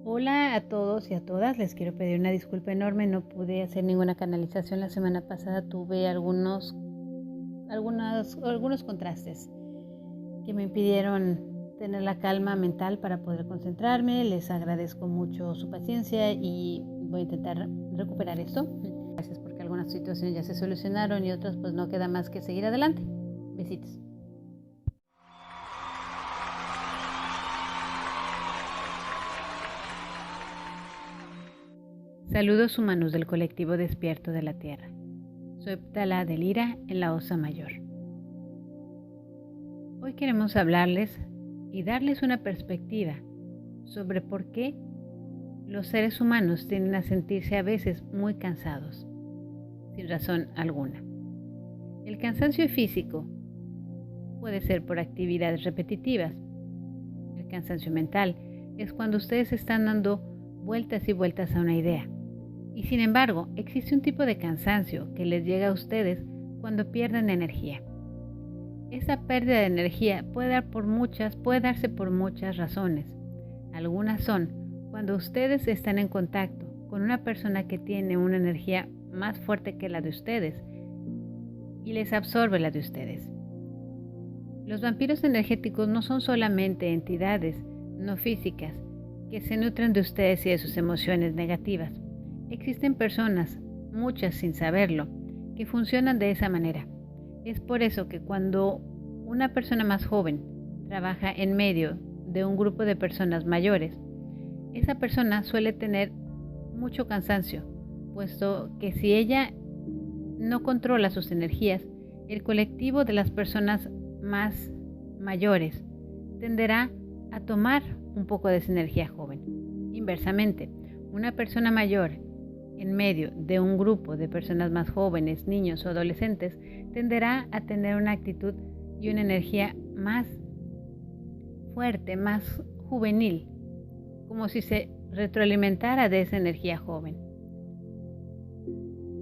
Hola a todos y a todas, les quiero pedir una disculpa enorme, no pude hacer ninguna canalización la semana pasada, tuve algunos contrastes que me impidieron tener la calma mental para poder concentrarme. Les agradezco mucho su paciencia y voy a intentar recuperar esto. Gracias porque algunas situaciones ya se solucionaron y otras pues no queda más que seguir adelante. Besitos. Saludos humanos del colectivo Despierto de la Tierra. Soy Ptala de Lira en la Osa Mayor. Hoy queremos hablarles y darles una perspectiva sobre por qué los seres humanos tienden a sentirse a veces muy cansados, sin razón alguna. El cansancio físico puede ser por actividades repetitivas. El cansancio mental es cuando ustedes están dando vueltas y vueltas a una idea. Y sin embargo, existe un tipo de cansancio que les llega a ustedes cuando pierden energía. Esa pérdida de energía puede darse por muchas razones. Algunas son cuando ustedes están en contacto con una persona que tiene una energía más fuerte que la de ustedes y les absorbe la de ustedes. Los vampiros energéticos no son solamente entidades no físicas que se nutren de ustedes y de sus emociones negativas. Existen personas, muchas sin saberlo, que funcionan de esa manera. Es por eso que cuando una persona más joven trabaja en medio de un grupo de personas mayores, esa persona suele tener mucho cansancio, puesto que si ella no controla sus energías, el colectivo de las personas más mayores tenderá a tomar un poco de esa energía joven. Inversamente, una persona mayor en medio de un grupo de personas más jóvenes, niños o adolescentes, tenderá a tener una actitud y una energía más fuerte, más juvenil, como si se retroalimentara de esa energía joven.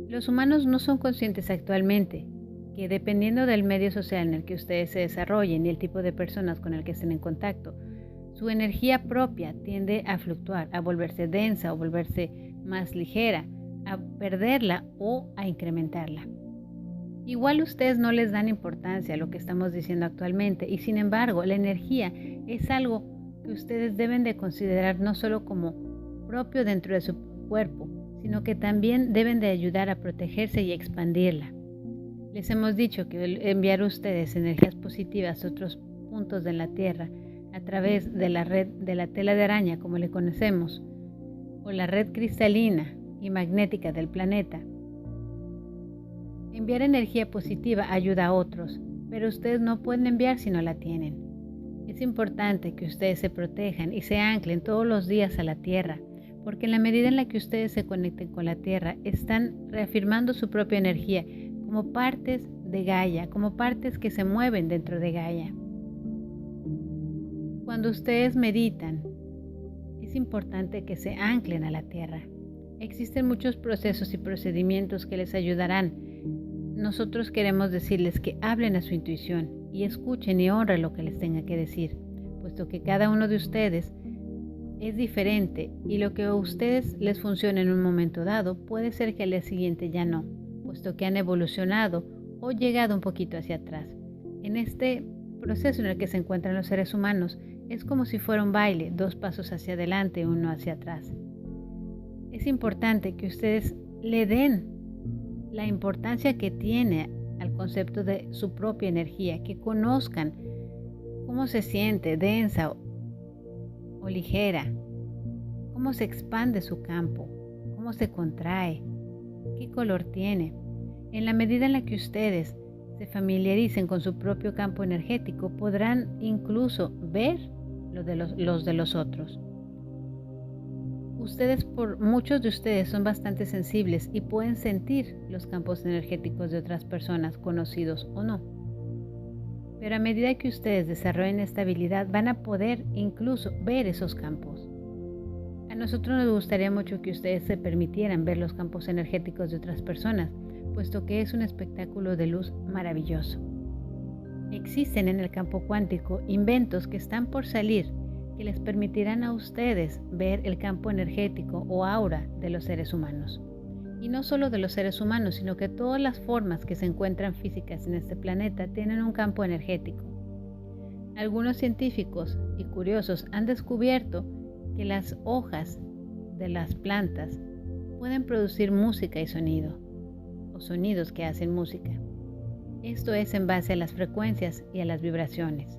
Los humanos no son conscientes actualmente que dependiendo del medio social en el que ustedes se desarrollen y el tipo de personas con el que estén en contacto, su energía propia tiende a fluctuar, a volverse densa o volverse más ligera, a perderla o a incrementarla. Igual ustedes no les dan importancia a lo que estamos diciendo actualmente y sin embargo la energía es algo que ustedes deben de considerar no solo como propio dentro de su cuerpo, sino que también deben de ayudar a protegerse y expandirla. Les hemos dicho que enviar ustedes energías positivas a otros puntos de la Tierra a través de la red de la tela de araña, como le conocemos, o la red cristalina y magnética del planeta. Enviar energía positiva ayuda a otros, pero ustedes no pueden enviar si no la tienen. Es importante que ustedes se protejan y se anclen todos los días a la Tierra, porque en la medida en la que ustedes se conecten con la Tierra, están reafirmando su propia energía como partes de Gaia, como partes que se mueven dentro de Gaia. Cuando ustedes meditan, es importante que se anclen a la Tierra. Existen muchos procesos y procedimientos que les ayudarán. Nosotros queremos decirles que hablen a su intuición y escuchen y honren lo que les tenga que decir, puesto que cada uno de ustedes es diferente y lo que a ustedes les funciona en un momento dado puede ser que al día siguiente ya no, puesto que han evolucionado o llegado un poquito hacia atrás. En este proceso en el que se encuentran los seres humanos, es como si fuera un baile, 2 pasos hacia adelante, 1 hacia atrás. Es importante que ustedes le den la importancia que tiene al concepto de su propia energía, que conozcan cómo se siente, densa o ligera, cómo se expande su campo, cómo se contrae, qué color tiene. En la medida en la que ustedes se familiaricen con su propio campo energético, podrán incluso ver los de los otros. Muchos de ustedes son bastante sensibles y pueden sentir los campos energéticos de otras personas, conocidos o no. Pero a medida que ustedes desarrollen esta habilidad, van a poder incluso ver esos campos. A nosotros nos gustaría mucho que ustedes se permitieran ver los campos energéticos de otras personas, puesto que es un espectáculo de luz maravilloso. Existen en el campo cuántico inventos que están por salir que les permitirán a ustedes ver el campo energético o aura de los seres humanos. Y no solo de los seres humanos, sino que todas las formas que se encuentran físicas en este planeta tienen un campo energético. Algunos científicos y curiosos han descubierto que las hojas de las plantas pueden producir música y sonido, o sonidos que hacen música. Esto es en base a las frecuencias y a las vibraciones.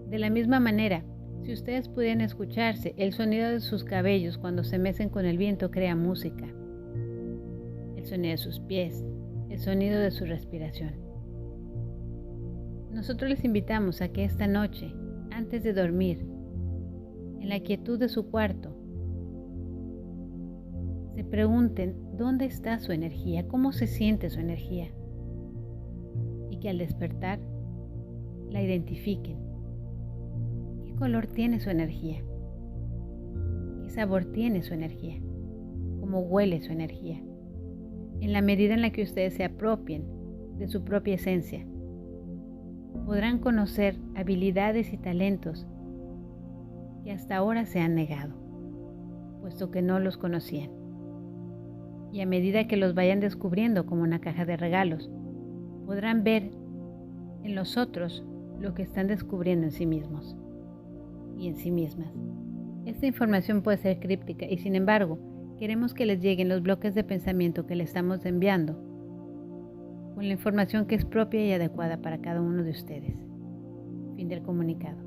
De la misma manera, si ustedes pudieran escucharse, el sonido de sus cabellos cuando se mecen con el viento crea música. El sonido de sus pies, el sonido de su respiración. Nosotros les invitamos a que esta noche, antes de dormir, en la quietud de su cuarto, se pregunten dónde está su energía, cómo se siente su energía, y que al despertar la identifiquen. ¿Qué color tiene su energía? ¿Qué sabor tiene su energía? ¿Cómo huele su energía? En la medida en la que ustedes se apropien de su propia esencia, podrán conocer habilidades y talentos que hasta ahora se han negado, puesto que no los conocían. Y a medida que los vayan descubriendo como una caja de regalos, podrán ver en los otros lo que están descubriendo en sí mismos y en sí mismas. Esta información puede ser críptica y sin embargo, queremos que les lleguen los bloques de pensamiento que le estamos enviando con la información que es propia y adecuada para cada uno de ustedes. Fin del comunicado.